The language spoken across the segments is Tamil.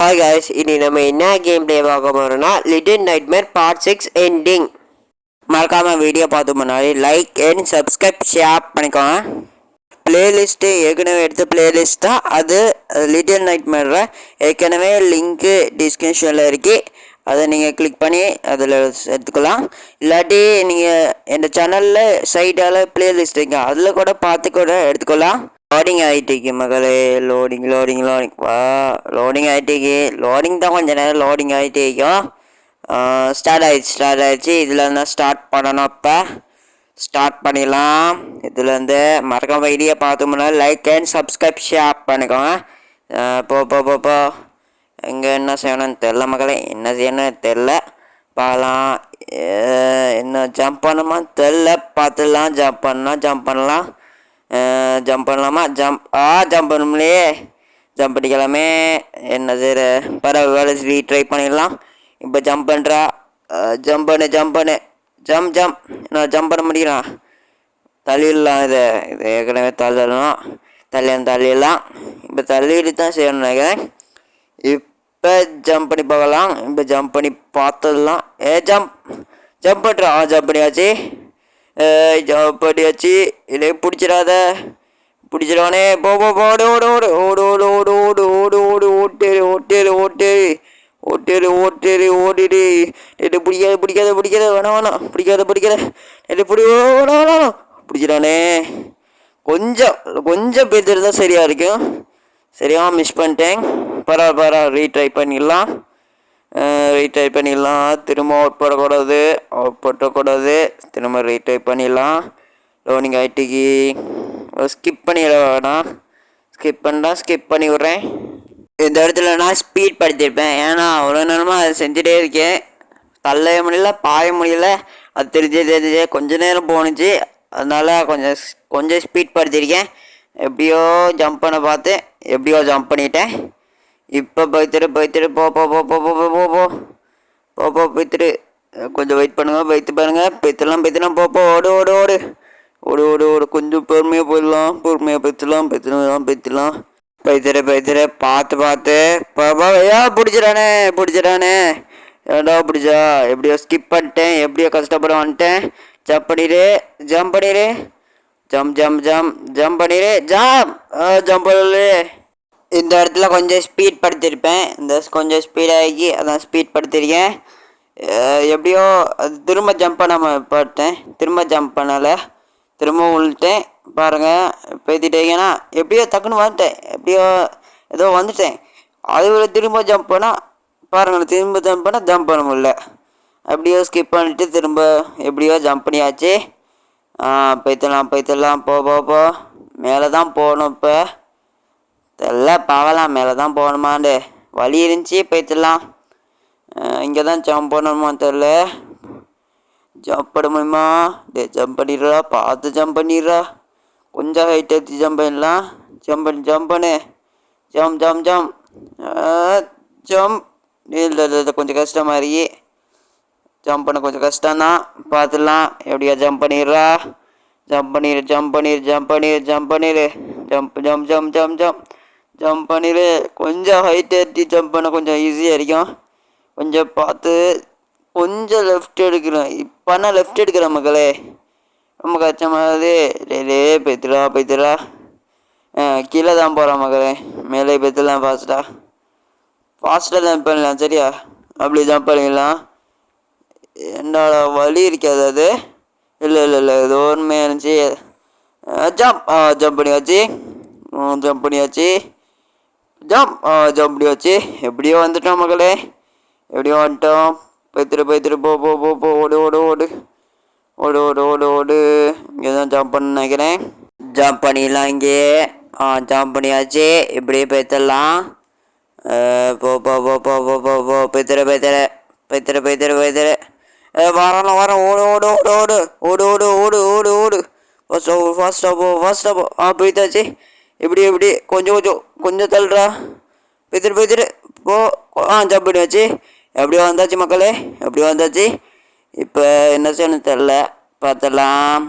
ஹாய் காய்ஸ், இனி நம்ம என்ன கேம் பிளே பார்க்க போகிறோம்னா லிட்டில் நைட்மேர் பார்ட் 6 எண்டிங். மறக்காமல் வீடியோ பார்த்து முன்னாடி லைக் அண்ட் சப்ஸ்கிரைப் ஷேர் பண்ணிக்கோங்க. பிளேலிஸ்ட்டு ஏற்கனவே எடுத்த பிளேலிஸ்ட் தான் அது. லிட்டில் நைட்மேரில் ஏற்கனவே லிங்க்கு டிஸ்கிரிப்ஷனில் இருக்குது. அதை நீங்கள் கிளிக் பண்ணி அதில் எடுத்துக்கலாம். இல்லாட்டி நீங்கள் இந்த சேனலில் சைடால் பிளேலிஸ்ட் இருக்குது, அதில் கூட பார்த்து கூட எடுத்துக்கலாம். லோடிங் ஆகிட்டு மகளே, லோடிங் ஆகிட்டு லோடிங் தான் கொஞ்சம் நேரம் லோடிங் ஆகிட்டே இருக்கும். ஸ்டார்ட் ஆயிடுச்சு. இதில் இருந்தால் ஸ்டார்ட் பண்ணணும். இப்போ ஸ்டார்ட் பண்ணிடலாம். இதுலேருந்து மறக்காம வீடியோ பார்த்து முன்னாடி லைக் அண்ட் சப்ஸ்கிரைப் ஷேர் பண்ணிக்கோங்க. போ இங்கே என்ன செய்யணும்னு தெரில மகளே, என்ன செய்யணும்னு தெரில. பார்க்கலாம். என்ன ஜம்ப் பண்ணுமா தெரில, பார்த்துடலாம். ஜம்ப் பண்ணலாமா? ஜம்ப் பண்ணலையே. ஜம்ப் அடிக்கலாமே. என்ன செய்கிற, பரவாயில்ல, ரீட்ரை பண்ணிடலாம். இப்போ ஜம்ப் பண்ணுறா. ஜம்ப் பண்ணு. நான் ஜம்ப் பண்ண முடியலாம். தள்ளிடலாம். இது ஏற்கனவே தள்ளிடலாம். இப்போ தள்ளிட்டு தான் செய்யணும் நினைக்கிறேன். இப்போ ஜம்ப் பண்ணி பார்க்கலாம். இப்போ ஜம்ப் பண்ணி பார்த்துடலாம். ஜம்ப் பண்ணுறா. ஜம்ப் பண்ணியாச்சு. இதே பிடிச்சிடானே. ஓடு ஓட்டிடு. பிடிக்காத வேணாம். பிடிக்காத பிடிச்சிடானே. கொஞ்சம் பேர் தான் சரியாக இருக்கும். சரியா மிஸ் பண்ணிட்டேன். பரவாயில்ல, ரீட்ரை பண்ணிடலாம். திரும்ப அவுட் போடக்கூடாது. திரும்ப ரீட்ரை பண்ணிடலாம். லோனிங் ஆகிட்டுக்கு ஸ்கிப் பண்ணிட வேணாம். ஸ்கிப் பண்ணி விட்றேன். இந்த இடத்துல நான் ஸ்பீட் படுத்திருப்பேன். ஏன்னா அவ்வளோ நேரமாக அதை செஞ்சுட்டே இருக்கேன். தள்ளவே முடியல, பாய முடியல. அது தெரிஞ்சு கொஞ்ச நேரம் போணுச்சு. அதனால் கொஞ்சம் ஸ்பீட் படுத்திருக்கேன். எப்படியோ ஜம்ப் பண்ண பார்த்தேன். எப்படியோ ஜம்ப் பண்ணிட்டேன். இப்போ போய்த்துட்டு போ போய்த்துட்டு கொஞ்சம் வெயிட் பண்ணுங்க. போய்த்துலாம் போ. ஓடு. கொஞ்சம் பொறுமையாக போயிடலாம். போய்த்துட்டு பார்த்து பிடிச்சிடானே. ஏடா பிடிச்சா. எப்படியோ ஸ்கிப் பண்ணிட்டேன். எப்படியோ கஷ்டப்பட வந்துட்டேன். ஜம்ப் பண்ணிடு. ஜம்ப் பண்ணிடு. இந்த இடத்துல கொஞ்சம் ஸ்பீட் படுத்திருப்பேன். கொஞ்சம் ஸ்பீடாகி அதான் ஸ்பீட் படுத்திருக்கேன். எப்படியோ அது திரும்ப ஜம்ப் பண்ணாமல் பட்டேன். திரும்ப ஜம்ப் பண்ணலை. திரும்ப விழுட்டேன். பாருங்கள், பேத்திட்டேங்கன்னா எப்படியோ டக்குன்னு வந்துட்டேன். எப்படியோ ஏதோ வந்துட்டேன். அது திரும்ப ஜம்ப் பண்ணால் பாருங்கள், ஜம்ப் பண்ண முடியல. அப்படியோ ஸ்கிப் பண்ணிவிட்டு திரும்ப எப்படியோ ஜம்ப் பண்ணியாச்சு. போய்த்தலாம். போ மேலே தான் போகணும். இப்போ தெரியல, பார்க்கலாம். மேலே தான் போகணுமாண்டு வழி இருந்துச்சு. போய்த்தலாம். இங்கே தான் ஜம்ப் பண்ணணுமா தெரில. ஜம்ப் பண்ண முடியுமா? ஜம்ப் பண்ணிடுறா. பார்த்து ஜம்ப் பண்ணிடுறா. கொஞ்சம் ஹைட் ஏற்றி ஜம்ப் பண்ணலாம். ஜம்ப் பண்ணு. ஜம்ப் இல்லை, கொஞ்சம் கஷ்டமாக இருக்கு. ஜம்ப் பண்ண கொஞ்சம் கஷ்டம்தான். பார்த்துடலாம். எப்படியா ஜம்ப் பண்ணிடுறா. ஜம்ப் பண்ணிடு. கொஞ்சம் ஹைட் ஏற்றி ஜம்ப் பண்ண கொஞ்சம் ஈஸியாக இருக்கும். கொஞ்சம் பார்த்து கொஞ்சம் லெஃப்ட் எடுக்கிறேன். இப்போனா லெஃப்ட் எடுக்கிறேன் மக்களே. ரொம்ப கஷ்டமாகுது. போய்த்துடா. கீழே தான் போகிறேன் மக்களே. மேலே போய்த்துடலாம். ஃபாஸ்ட்டாக ஜம்ப் பண்ணலாம். சரியா, அப்படி ஜம்ப் பண்ணிடலாம். என்னோட வழி இருக்காது அது. இல்லை, ஏதோ உண்மையாக இருந்துச்சு. ஜம்ப் பண்ணியாச்சு. எப்படியோ வந்துட்டோம் மக்களே. எப்படியோ வந்துட்டோம். போய்த்துட்டு போ. ஓடு. இங்கே தான் ஜம்ப் பண்ண நினைக்கிறேன். ஜம்ப் பண்ணிடலாம். இங்கே ஜம்ப் பண்ணியாச்சு. இப்படியே போய்த்துடலாம். போ போய்த்துட்டு வரேன். ஓடு. ஃபாஸ்ட்டாக போ. போய்த்தாச்சு. எப்படி கொஞ்சம் தள்ளுறா. போய்த்துட்டு போ. ஜம்ப் பண்ணியாச்சு. எப்படியோ வந்தாச்சு மக்களே. இப்போ என்ன செய்யணும் தெரில. பார்த்துடலாம்.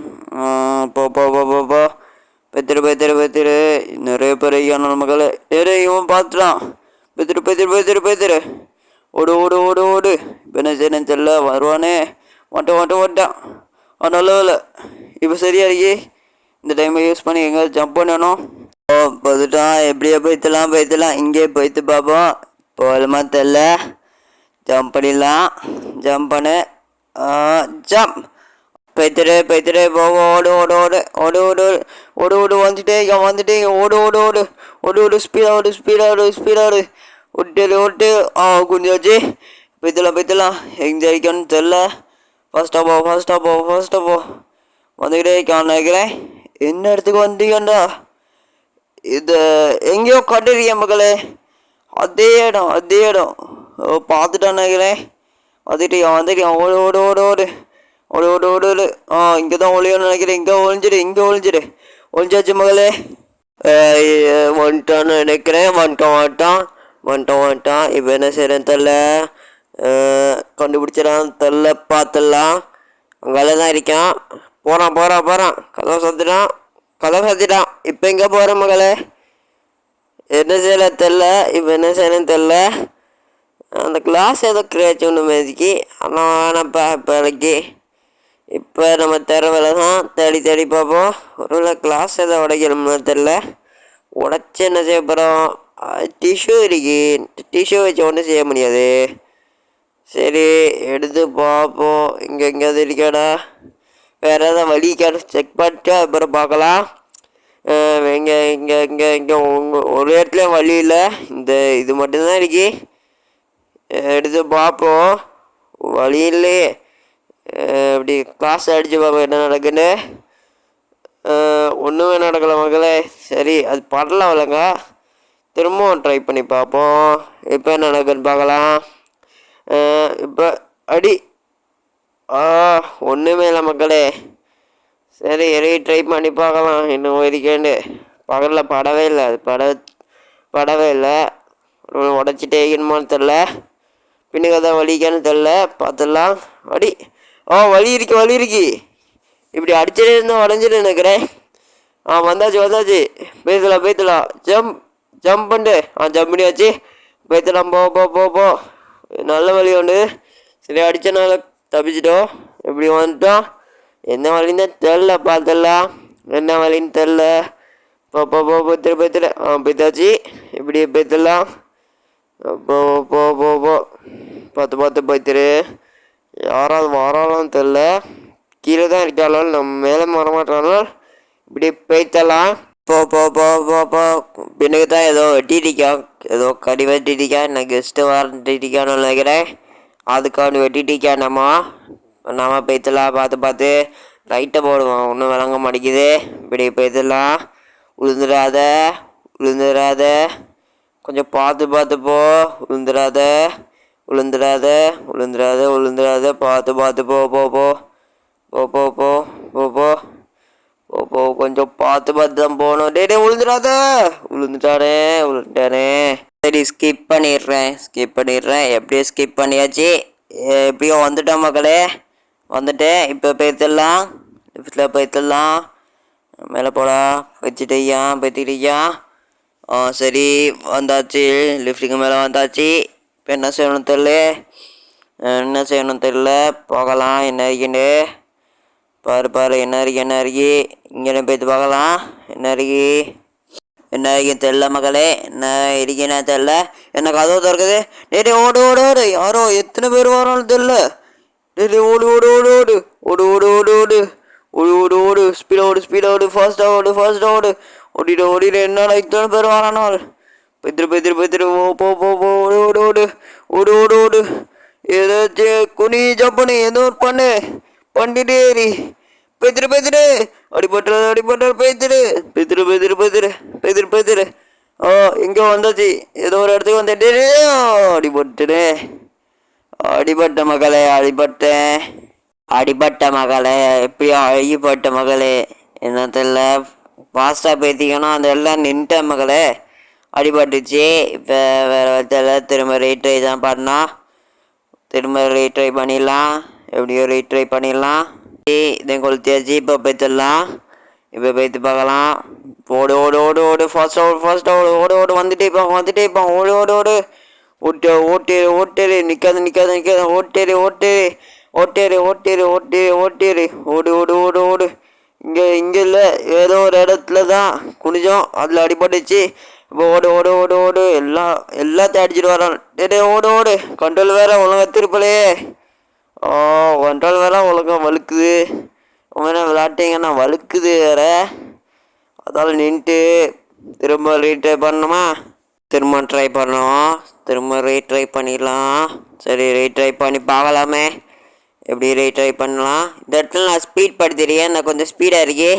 போ. போய்த்துட்டு நிறைய பேர் ஐயானு மக்களே. இவன் பார்த்துட்டான். பேத்துரு ஓடு ஓடு ஓடு ஓடு. இப்போ என்ன செய்யணும் தெரியல. வருவானே. மாட்டான். நல்ல வேலை. இப்போ சரியா இருக்கி. இந்த டைமை யூஸ் பண்ணி எங்கே ஜம்ப் பண்ணணும். பார்த்துட்டான். எப்படியோ போய்த்தலாம். இங்கே போய்த்து பார்ப்போம். போகலமா தெரில. ஜம்ப் பண்ணிடலாம். ஜம்ப் பண்ணு. ஜம்ப். போய்த்துரு போக. ஓடு வந்துட்டே ஓடு. ஸ்பீடாடு. ஓட்டு. குஞ்சாச்சு. போய்த்தலாம். எங்கே இருக்கணும்னு தெரில. ஃபாஸ்ட்டாக போ. வந்துக்கிட்டே இருக்கான்னு நினைக்கிறேன். என்ன இடத்துக்கு வந்தீங்கண்டா? இது எங்கேயோ கட்டுறிய மக்களே. அதே இடம் பார்த்துட்டான்னு நினைக்கிறேன். வந்துட்டியான். ஓடு. இங்கே தான் ஒளியோன்னு நினைக்கிறேன். இங்கே ஒளிஞ்சாச்சு மகளே. வந்துட்டான்னு நினைக்கிறேன். வந்துட்டான். இப்போ என்ன செய்யறேன்னு தெரில. கண்டுபிடிச்சிடான்னு தெரில. பார்த்துடலாம். அங்கே தான் இருக்கான். போகிறான். கதவை சாத்திட்டான். இப்போ எங்கே போகிற மகளே? என்ன செய்யல தெரில. இப்போ என்ன செய்யணும்னு தெரில. அந்த கிளாஸ் ஏதோ கிரேச்சு ஒன்று மேதிக்கு. ஆனால் வேணாப்பா இப்போதைக்கு. இப்போ நம்ம வேலை தான் தேடி பார்ப்போம். ஒரு கிளாஸ் ஏதோ உடைக்கணும்னு தெரில. உடச்சி என்ன செய்ய போகிறோம்? டிஷ்யூ இருக்கு. டிஷ்யூ வச்சு ஒன்றும் செய்ய முடியாது. சரி எடுத்து பார்ப்போம். இங்கே எங்கேயாவது இருக்காடா? வேறு ஏதாவது வழி செக் பண்ணிட்டு அப்புறம் பார்க்கலாம். இங்கே ஒரு இடத்துலையும் வழி இல்லை. இது மட்டும்தான் இருக்கு. எடுத்து பார்ப்போம். வழி இல்லையே. இப்படி கிளாஸ் அடித்து பார்ப்போம் என்ன நடக்குன்னு. ஒன்றுமே நடக்கலை மக்களே. சரி அது படலாம் இல்லைங்க. திரும்பவும் ட்ரை பண்ணி பார்ப்போம். இப்போ என்ன நடக்குன்னு பார்க்கலாம். இப்போ அடி. ஒன்றுமே இல்லை மக்களே. சரி ட்ரை பண்ணி பார்க்கலாம். இன்னும் ஒதுக்கேண்டு பகலில் படவே இல்லை. அது படவே இல்லை. உடச்சிட்டே இருக்கணுமான்னு தெரில. பின்னுக்கு தான் வலிக்கான்னு தெரில. பார்த்துடலாம். வலி இருக்கு. இப்படி அடிச்சுட்டே இருந்தால் உடஞ்சிட்டு நினைக்கிறேன். வந்தாச்சு. பேசலாம். ஜம்ப் பண்ணிட்டு. ஜம்ப் பண்ணியாச்சு. பேசலாம். போ. நல்ல வலி உண்டு. சரி அடித்தனால தப்பிச்சிட்டோம். இப்படி வந்துட்டோம். என்ன வலின்னு தெரில. பார்த்துடலாம். என்ன வலின்னு தெரில. போ. பேத்தாச்சு. இப்படி பேத்துடலாம். போ. பார்த்து போய்த்துரு. யாராவது வராலும் தெரில. கீழே தான் இருக்காலும் நம்ம மேலே வரமாட்டாலும் இப்படி போய்த்தலாம். போ. பின்னுக்கு தான் ஏதோ வெட்டிட்டிக்கான். ஏதோ கடி வெட்டிட்டிக்கா. நான் கெஸ்ட்டு வரட்டிக்கான்னு நினைக்கிறேன். அதுக்காண்டி வெட்டிட்டிக்கா. நம்ம போய்த்தலாம். பார்த்து லைட்டை போடுவோம். ஒன்றும் விளங்க மாட்டேங்குது. இப்படி போய்த்தலாம். உளுந்துடாத. கொஞ்சம் பார்த்து போ. உளுந்துடாத. பார்த்து போ. கொஞ்சம் பார்த்து தான் போகணும். டே உளுந்துட்டானே. சரி ஸ்கிப் பண்ணிடுறேன். எப்படியோ ஸ்கிப் பண்ணியாச்சு. எப்படியோ வந்துட்டோம் மக்களே. வந்துட்டேன். இப்போ போய்த்துடலாம். லிஃப்ட்டில் போய்த்துடலாம். மேலே போடா. போய்த்துக்கிட்டியா. சரி வந்தாச்சு. லிஃப்ட்டுக்கு மேலே வந்தாச்சு. இப்போ என்ன செய்யணும் தெரில. போகலாம். என்ன இருக்குன்னு பாரு. என்ன இருக்கு. இங்கே போய்த்து பார்க்கலாம். என்ன இருக்கு தெரில மக்களே. என்ன இருக்குன்னு தெரில. என்ன கதவு திறக்குது. டே ஓடு. யாரோ எத்தனை பேர் வராலும் தெரில. ஓடு. ஸ்பீடாக ஃபாஸ்ட்டாக ஓடிடு. என்னடா இத்தனை பேர் வரானால். பெத்திரு. ஓடு. ஏதாச்சும் குனி ஜப்பனு ஏதோ பண்ணு. பண்ணிட்டே ஏறி. பெத்திரு. அடிபட்டு பெத்திரு. இங்கே வந்தாச்சு. ஏதோ ஒரு இடத்துக்கு வந்துட்டு அடிபட்ட மகளே. அடிபட்ட மகளே. எப்படியோ அழுகிப்பட்ட மகளே. என்ன தெரியல. ஃபாஸ்ட்டாக பேத்திக்கணும். அந்த எல்லாம் நின்ட்ட மகளே. அடிபட்டுச்சு. இப்போ வேறு வச்சல திரும்ப ரீட்ரை தான் பண்ணோம். திரும்ப ரீட்ரை பண்ணிடலாம். எப்படியோ ரீட்ரை பண்ணிடலாம். இதை கொளுத்தியாச்சு. இப்போ போய்த்துடலாம். இப்போ போய்த்து பார்க்கலாம். ஓடு ஓடு ஓடு ஓடு ஃபாஸ்ட் ஓடு ஓடு ஓடு வந்துட்டே இருப்பான் ஓடு ஓடு ஓடு ஓட்டேரு நிற்காத ஓட்டேரு ஓடு ஓடு ஓடு ஓடு. இங்கே இல்லை, ஏதோ ஒரு இடத்துல தான் குனிஞ்சோம், அதில் அடிபட்டுச்சு. இப்போ ஓடு ஓடு ஓடு ஓடு எல்லாத்தையும் அடிச்சுட்டு வரான். ஓடு ஓடு. கண்ட்ரோல் வேற ஒழுங்கா திருப்பலையே. கண்ட்ரோல் வேற ஒழுங்கா வழுக்குது. உண்மையான விளையாட்டிங்கன்னா வழுக்குது வேற. அதால் நின்றுட்டு திரும்ப ரீட்ரை பண்ணணுமா? திரும்ப ட்ரை பண்ணுவோம். திரும்ப ரீட்ரை பண்ணிடலாம். சரி, ரீட்ரை பண்ணி பார்க்கலாமே. எப்படி ரீட்ரை பண்ணலாம்? இந்த இடத்துல நான் ஸ்பீட் படுத்திருக்கேன். நான் கொஞ்சம் ஸ்பீடாக இருக்கே,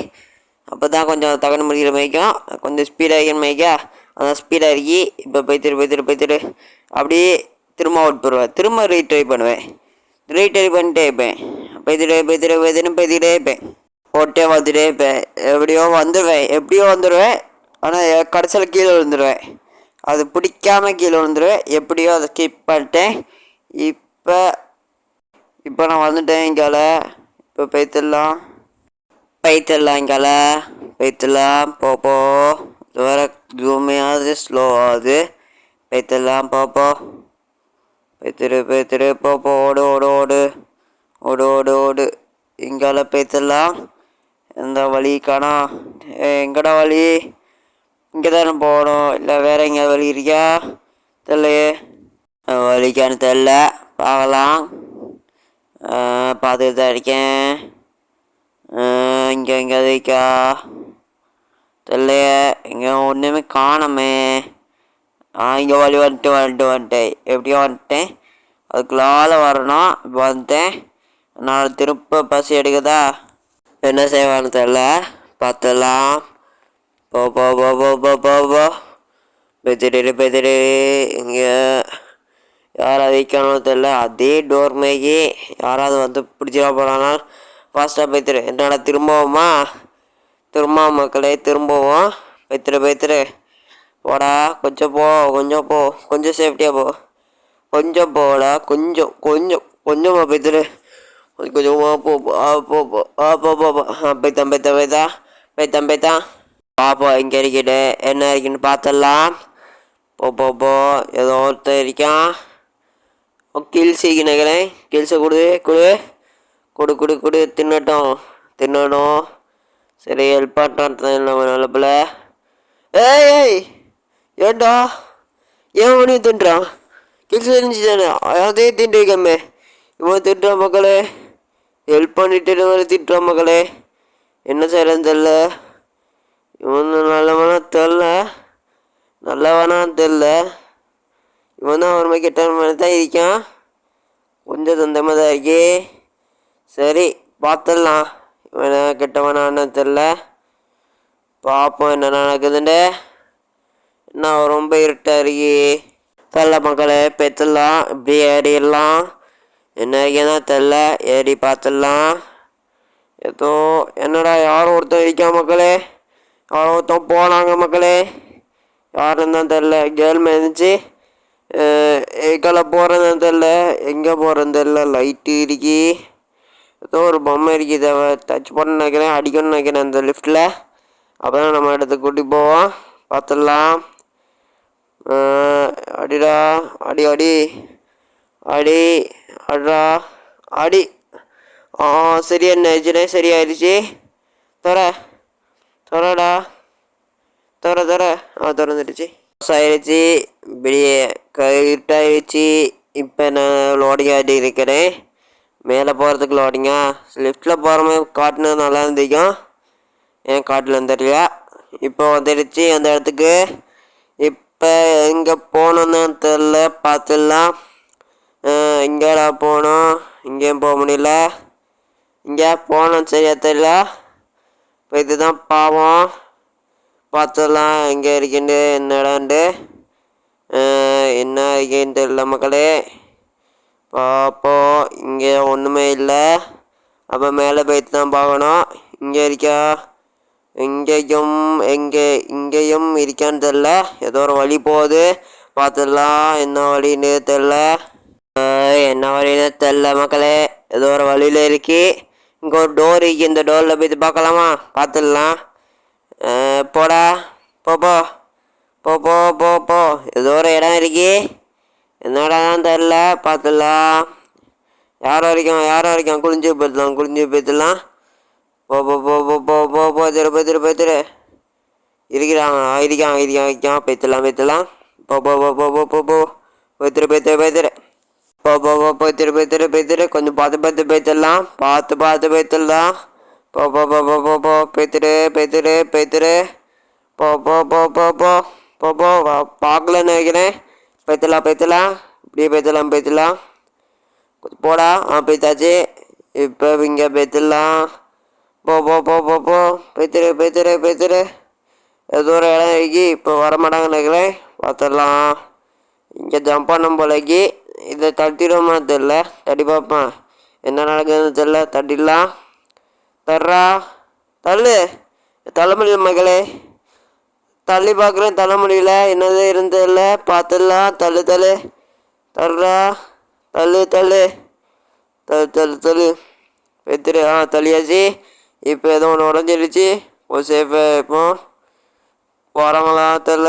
அப்போ தான் கொஞ்சம் தகன முடிகிற மாதிரிக்கும். கொஞ்சம் ஸ்பீடாக இருக்கிற மாதிரிக்கா, அதான் ஸ்பீடாக இருக்கி. இப்போ போய்த்திரு அப்படியே திரும்ப அவுட் போடுவேன். திரும்ப ரீட்ரை பண்ணுவேன். ரீட்ரை பண்ணிட்டே இருப்பேன். போய்த்திட்டே இருப்பேன். ஓட்டே வந்துட்டே இருப்பேன். எப்படியோ வந்துடுவேன். ஆனால் கடைசியில் கீழே விழுந்துருவேன். அது பிடிக்காம கீழே விழுந்துருவேன். எப்படியோ அதை ஸ்கிப் பண்ணிட்டேன். இப்போ நான் வந்துட்டேன் இங்கால. இப்போ பைத்திடலாம் இங்கால. போ வேற ஜூமையாவது ஸ்லோ ஆகுது. பைத்திடலாம் போ. பைத்திரு போ ஓடு ஓடு ஓடு ஓடு ஓடு ஓடு. இங்கால பைத்திடலாம். எந்த வழி காணா? எங்கடா வழி? இங்கே தானே போகணும், இல்லை வேற எங்கேயாவது வழி இருக்கா? தெரியலையே. வழிக்கான்னு தெரில, பார்க்கலாம். பார்த்துட்டு தான் இருக்கேன். இங்கே எங்கேயாவது இருக்கா தெரியலையே. இங்கே ஒன்றுமே காணமே. இங்கே வழி வந்துட்டேன். எப்படியோ வந்துட்டேன். அதுக்குள்ளால வரணும். இப்போ வந்துட்டேன். நான் திரும்ப பஸ் எடுக்குதா? என்ன செய்வான்னு தெரில, பார்த்துடலாம். போ. பெத்திட்டு இங்கே யாராவது வைக்கணும் தெரில. அதே டோர் மேகி யாராவது வந்து பிடிச்சிடா போகிறானா? ஃபாஸ்ட்டாக போய்த்துரு. என்னடா திரும்பவுமா? மக்களே திரும்பவும். போய்த்துரு போடா. கொஞ்சம் போ. கொஞ்சம் சேஃப்டியாக போ. கொஞ்சம் போடா. கொஞ்சமாக போய்த்துரு. கொஞ்சமாக போ. போய்த்தான். பார்ப்போம் எங்கே இருக்கிட்டு என்ன இருக்குன்னு பார்த்துடலாம். போ. ஏதோ ஒருத்தர் இருக்கான். கில்ஸ் நினைக்கிறேன். கில்ஸை கொடு. தின்னட்டும். சரி, ஹெல்ப் பண்ணுறான் நம்ம நல்லப்பில். ஏய் ஏண்டா ஏன் ஒன்றையும் தின்றான்? கில்ஸ் இருந்துச்சு தானே, அதே தின்றுக்கமே. இவன் திட்டுறான் மக்களே. ஹெல்ப் பண்ணிட்டு திட்டுறான் மக்களே. என்ன செய்யறேன்னு தெரில. இவன் நல்லவனான்னு தெரில. இவன் தான் ஒரு மாதிரி கெட்டவன் தான் இருக்கான். கொஞ்சம் சொந்தமாக தான் இருக்கே. சரி, பார்த்துடலாம். இவன் கெட்டவனான்னு தெரில. பார்ப்போம் என்ன நடக்குதுண்டு. என்ன ரொம்ப இருட்டாக இருக்கே. தெரில மக்களே. பெற்றுடலாம். இப்படி ஏறிடலாம். என்ன இருக்கேன்னா தெரில. ஏறி பார்த்துடலாம். ஏதோ என்னடா யாரும் ஒருத்தர் இருக்கா மக்களே. யாரோ ஒருத்தன் போனாங்க மக்களே. யாருன்னு தான் தெரில. கேர்ள் இருந்துச்சு. எங்கே போகிறதுன்னு தெரில. எங்கே போகிறதுன்னு தெரில. லைட்டு இருக்கி. ஏதோ ஒரு பொம்மை இருக்குது. டச் பண்ண நினைக்கிறேன், அடிக்கணும்னு நினைக்கிறேன் அந்த லிஃப்ட்டில். அப்போ தான் நம்ம இடத்துக்கு கூட்டி போவோம். பார்த்துடலாம். அடிடா. அடி. சரி, என்ன ஆயிடுச்சுனே சரியாயிடுச்சு. தரடா. திறந்துடுச்சு. ஆயிடுச்சு. இப்படியே இருட்டாயிடுச்சு. இப்போ நான் லோடிங் ஆகிட்டு இருக்கிறேன். மேலே போகிறதுக்கு லோடிங்கா? லிஃப்ட்டில் போகிற மாதிரி காட்டினது நல்லா இருந்துக்கும். ஏன் காட்டில் தெரியல. இப்போ வந்துடுச்சு அந்த இடத்துக்கு. இப்போ எங்கே போகணுன்னு தெரில. பார்த்துடலாம். எங்கேடா போகணும்? இங்கேயும் போக முடியல. இங்கே போகணும் சரியா தெரியல. இப்போ இதுதான் பாவம். பார்த்துடலாம் எங்கே இருக்குண்டு என்ன இடம்ண்டு. என்ன இருக்குன்னு தெரியல மக்களே. பார்ப்போம். இங்கே ஒன்றுமே இல்லை. அப்போ மேலே போய்ட்டு தான் பார்க்கணும். இங்கே இருக்கா? இங்கேயும் இருக்கான்னு தெரில. ஏதோ ஒரு வழி போகுது. பார்த்துடலாம். என்ன வழின்னு தெரில மக்களே. ஏதோ ஒரு வழியில் இருக்கு. இங்கே ஒரு டோர் இருக்கு, இந்த டோரில் போய் பார்க்கலாமா? பார்த்துடலாம். போடா, போ போ போ போ போ போ ஏதோ ஒரு இடம் இருக்கு, என்னடா தான் தெரில. பார்த்துடலாம். யார் வரைக்கும் குளிஞ்சு போய்த்துலாம். போ போ போ போ போ போ போத்துரு இருக்கான். போய்த்துலாம். போ போ போ போ போ போ போ போய்த்துரு போய்த்துரு கொஞ்சம் பார்த்து போய்த்துடலாம். பார்த்து போய்த்துடலாம். போ போ போ போ போ போ போய்த்துரு போ போ போ போ போ போ போ பார்க்கலன்னு நினைக்கிறேன். போய்த்துலாம். இப்படியே போய்த்துலாம். போடா. போய்த்தாச்சு. இப்போ இங்கே போய்த்துடலாம். போ போ போ போ போ போய்த்துரு ஏதோ ஒரு இடம் இருக்கு, இப்போ வரமாட்டாங்கன்னு நினைக்கிறேன். பார்த்துடலாம். இங்கே ஜம்ப் பண்ணும் போலக்கு. இதை தட்டிடுவோமா தெரில, தட்டி பார்ப்பேன் என்ன நடக்குதுன்னு தெரில. தட்டிடலாம். தள்ள முடியல மகளே. தள்ளி பார்க்குறேன், தள்ள முடியல. என்னது இருந்ததில்ல. பார்த்துடலாம். தர்றா. தள்ளு வெத்துரு. தள்ளியாச்சு. இப்போ ஏதோ ஒன்று உடஞ்சிருச்சு. ஒரு சேஃபாக இப்போ வரங்களா தெரில.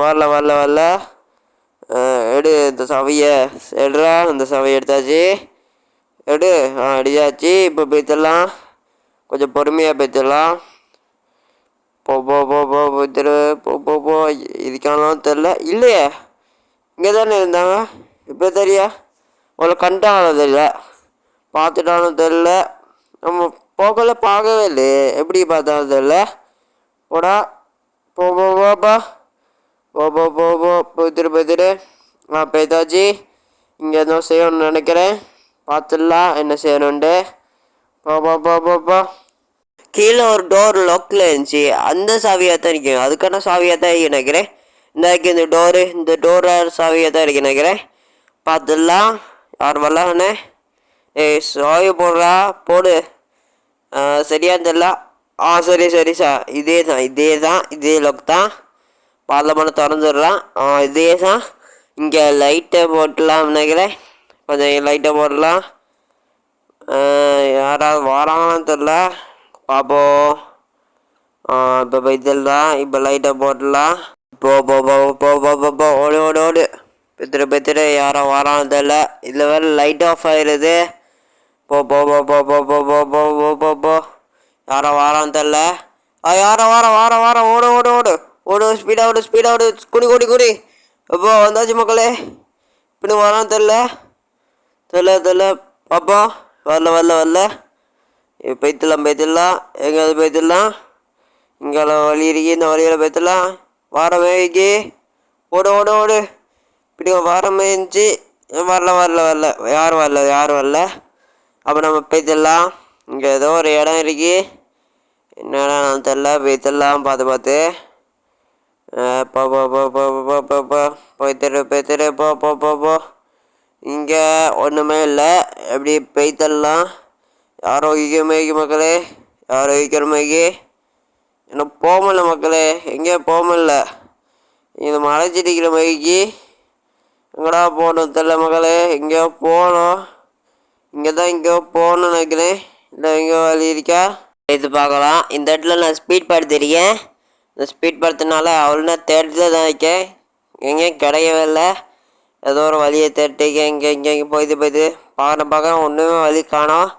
வரல. எடு இந்த சவையை. இந்த சவையை எடுத்தாச்சு. அடியாச்சு. இப்போ போய்த்துடலாம். கொஞ்சம் பொறுமையாக போய்த்துடலாம். போ போ போ போ போய்த்துரு போ இதுக்கானாலும் தெரில. இல்லையே, இங்கே தானே இருந்தாங்க. இப்போ தெரியா அவ்வளோ கண்டாலும் தெரியல, பார்த்துட்டாலும் தெரில. நம்ம பார்க்கவே இல்லையே, எப்படி பார்த்தாலும் தெரில. போடா. போப்பா போய்த்துரு. போய்த்தாச்சு. இங்கே எதுவும் செய்யணும்னு நினைக்கிறேன். பார்த்துடலாம் என்ன செய்யணுன்ட்டு. போப்பா. கீழே ஒரு டோர் லாக்கில் இருந்துச்சு, அந்த சாவியாக தான் இருக்கேன். அதுக்கான சாவியாக தான் இருக்கு நினைக்கிறேன். இந்த டோரை சாவியாக தான் இருக்கு நினைக்கிறேன். பார்த்துடலாம். யார் வரலான்னு. சாவி போடுறா, போடு. சரியா தெரியல. சரி சார். இதே லாக் தான். பார்லமெண்ட் திறந்துடலாம். இதே தான். இங்கே லைட்டை போட்டலாம் நினைக்கிறேன். கொஞ்சம் லைட்டை போடலாம். யாராவது வராங்கன்னு தெரில, பார்ப்போம். இப்போ போய்த்துடலாம். இப்போ லைட்டை போட்டுடலாம். போ ஓடு. பெத்துரு யாரோ வரான்னு தெரில. இதில் வேறு லைட் ஆஃப் ஆகிடுது. போ யாரோ வரான்னு தெரில. யாரோ வார ஓடு ஸ்பீடாக ஓடு. குடி. அப்போ வந்தாச்சு மக்களே. இப்படி வரான்னு தெரில. பார்ப்போம். வரல. போய்த்துடலாம். எங்கேயாவது போய்த்துடலாம். இங்கே வழி இருக்கு, இந்த வழியில் போய்த்துடலாம். வாரமே இருக்கு. ஓடு. இப்படி வாரமே இருந்துச்சு. வரல. யாரும் வரல. அப்போ நம்ம போய்த்துடலாம். இங்கே ஏதோ ஒரு இடம் இருக்கு, என்னடா நான் தெரில. போய்த்துடலாம். பார்த்து போய்த்துரு போ. இங்கே ஒன்றுமே இல்லை. எப்படி போய்த்துடலாம். யாரோ இக்க மக்களே. என்ன போக முடியல மக்களே. எங்கேயும் போக முடியல. இது மலைச்சிட்டிக்கிற மைக்கு. எங்கடா போகணும் தெரில மக்களே. எங்கேயோ போகணும். எங்கேயோ போகணும்னு நினைக்கிறேன். இல்லை எங்கேயோ வழி இருக்கா இது பார்க்கலாம். இந்த இடத்துல நான் ஸ்பீட் படுத்திருக்கேன். இந்த ஸ்பீட் படுத்தினால அவ்வளோ தேடிட்டு தான் இருக்கேன். எங்கேயும் கிடைக்கவே இல்லை. ஏதோ ஒரு வழியை தேடிட்டேன். இங்கே போய்த்து பார்க்குறேன். ஒன்றுமே வழி காணோம்.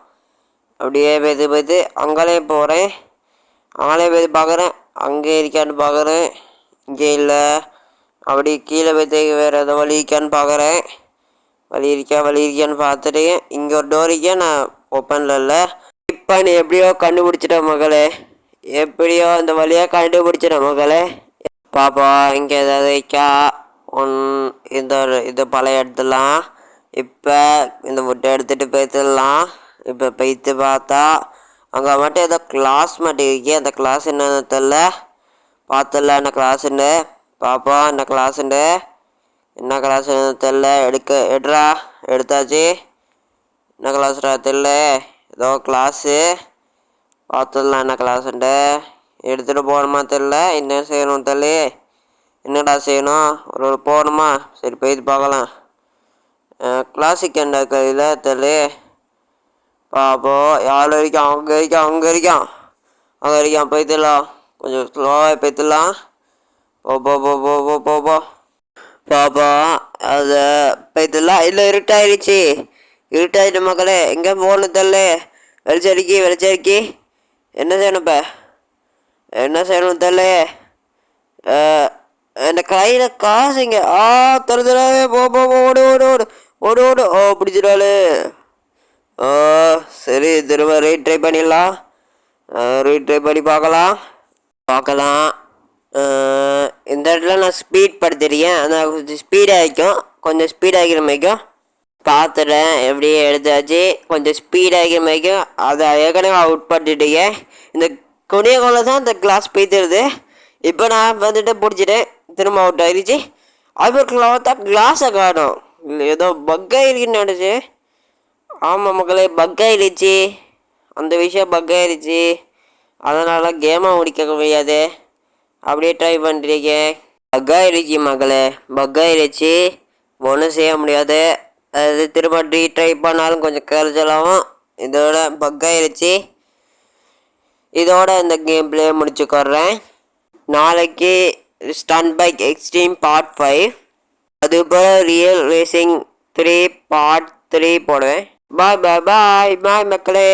அப்படியே போய்த்து அங்கேயும் போகிறேன். போய் பார்க்குறேன். அங்கே இருக்கான்னு பார்க்குறேன். இங்கே இல்லை. அப்படி கீழே போய்த்து வேறு ஏதோ வழி இருக்கான்னு பார்க்குறேன். வழி இருக்கான்னு பார்த்துட்டு இங்கே ஒரு டோர் இருக்கா, நான் ஓப்பனில் இல்லை. இப்போ நீ எப்படியோ கண்டுபிடிச்சிட்டேன் மகளே. இந்த வழியாக கண்டுபிடிச்சிட்டேன் மகளே. பாப்பா இங்கே ஏதாவது இருக்கா? இது பழைய எடுத்துடலாம். இப்போ இந்த முட்டை எடுத்துகிட்டு போய்த்துடலாம். இப்போ போய்த்து பார்த்தா அங்கே மட்டும் ஏதோ கிளாஸ் மட்டும் இருக்கே. அந்த கிளாஸ் என்னன்னு தெரில. பார்த்துடலாம் என்ன கிளாஸுண்டு. பாப்பா என்ன கிளாஸுண்டு தெரில. எடுத்தாச்சு. என்ன கிளாஸ்டா தெரில. ஏதோ கிளாஸு. பார்த்துடலாம் என்ன கிளாஸுண்டு. எடுத்துகிட்டு போகணுமா தெரில. என்ன செய்யணும் தெரில. என்னடா செய்யணும்? ஒரு போகணுமா? சரி போயிட்டு பார்க்கலாம். கிளாசிக் என்ன இதில் தெரில. பாப்போம் யார் இருக்கான், அங்கே இருக்கான் அங்கே இருக்கான் அங்கே இருக்கான். போய்த்துலாம், கொஞ்சம் ஸ்லோவாக போய்த்துலாம். போ போ போ போ போ போ போ பாப்பா. அது போய்த்துலாம். இல்லை இருட்டாயிடுச்சு, இருட்டாயிட்டு மக்களே. எங்கே போகணும் தெரியல. வெளிச்சடிக்கி வெளிச்சடிக்கி என்ன செய்யணும் இப்போ, என்ன செய்யணும் தெரியல. என் கையில் காசுங்க. தருதலாவே. போ போ போ, ஓடு ஓடு ஓடு ஓடு ஓடு. பிடிச்சிடாளு. சரி, திரும்ப ரீட்ரை பண்ணிடலாம். ரீட்ரை பண்ணி பார்க்கலாம். இந்த இடத்துல நான் ஸ்பீட் படுத்திருக்கேன். ஆனால் கொஞ்சம் ஸ்பீடாக வைக்கும், கொஞ்சம் ஸ்பீடாக வைக்கிற மாதிரிக்கும் பார்த்துட்டேன். எப்படியே எடுத்தாச்சு. கொஞ்சம் ஸ்பீடாக வைக்கிற மாதிரிக்கும் அதை ஏற்கனவே அவுட் பண்ணிட்டீங்க. இந்த கொடிய கொள்ள தான் இந்த கிளாஸ் போய்த்துருது. இப்போ நான் வந்துட்டு பிடிச்சிட்டேன், திரும்ப அவுட் ஆகிடுச்சு. அதுக்கப்புறம் தான் கிளாஸை காணும். இல்லை ஏதோ பக்காயிருக்குன்னு நினச்சி. ஆமாம் மக்களே, பக்காயிருச்சு. அந்த விஷயம் பக்காயிருச்சு. அதனால் கேமை முடிக்க முடியாது. அப்படியே ட்ரை பண்ணிருக்கேன். பக்காயிருச்சு மக்களே, பக்காயிருச்சு. ஒன்றும் செய்ய முடியாது. அது திரும்ப ட்ரை பண்ணாலும் கொஞ்சம் கரைச்சலாகும். இதோட பக்காயிருச்சு. இதோட இந்த கேம் பிளே முடிச்சுக்கொட்றேன். நாளைக்கு ஸ்டண்ட் பைக் எக்ஸ்ட்ரீம் பார்ட் 5, அதுபோல் ரியல் ரேசிங் 3 பார்ட் 3 போடுவேன். பாய் பாய் பாய் பாய் மக்களே.